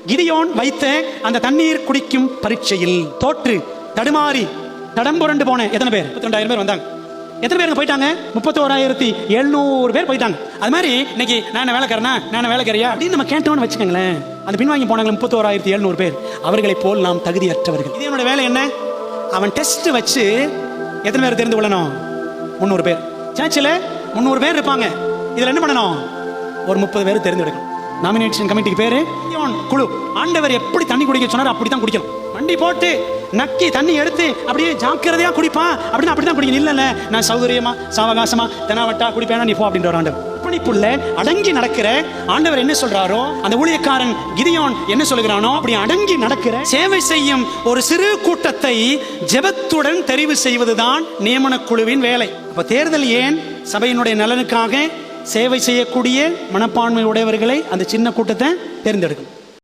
கிதியோன் வைத்த அந்த தண்ணீர் குடிக்கும் பரீட்சையில் தோற்று தடுமாறி தடம்புரண்டு போன எத்தனை பேர்? 32,000 பேர் வந்தாங்க. எத்தனை பேருங்க போயிட்டாங்க? 31,700 பேர் போயிட்டாங்க. அது மாதிரி இன்னைக்கு நான் வேலைக்காரனா, நான் வேலைக்காரியா அப்படின்னு நம்ம கேட்டோம்னு வச்சுக்கோங்களேன், அந்த பின்வாங்கி போனாங்க 31,700 பேர். அவர்களை போல் நாம் தகுதியற்றவர்கள். இது என்னோட வேலை என்ன? அவன் டெஸ்ட் வச்சு எத்தனை பேர் தெரிந்து கொள்ளணும்? 300 பேர். சர்ச்சில் 300 பேர் இருப்பாங்க. இதுல என்ன பண்ணணும்? ஒரு 30 பேர் தெரிந்தெடுக்கணும். நாமினேஷன் கமிட்டிக்கு பேரு குழு. ஆண்டவர் எப்படி தண்ணி குடிக்க சொன்னார் அப்படித்தான் குடிக்கணும். வண்டி போட்டு நக்கி தண்ணி எடுத்து அப்படியே ஜாக்கிரதையா குடிப்பான் அப்படின்னு அப்படித்தான் குடிக்கணும். இல்ல நான் சௌகரியமா சாவகாசமா தெனாவட்டா குடிப்பேனா நீ போ அப்படின்ற ஆண்டவர். பணிப்புள்ள அடங்கி நடக்கிற ஆண்டவர் என்ன சொல்றாரோ, அந்த ஊழியக்காரன் கிதியோன் என்ன சொல்லுகிறானோ அப்படி அடங்கி நடக்கிற சேவை செய்யும் ஒரு சிறு கூட்டத்தை ஜெபத்துடன் தெரிவு செய்வதுதான் நியமன குழுவின் வேலை. அப்ப தேர்தல் ஏன்? சபையினுடைய நலனுக்காக சேவை செய்யக்கூடிய மனப்பான்மை உடையவர்களை அந்த சின்ன கூட்டத்தை தேர்ந்தெடுக்கும்.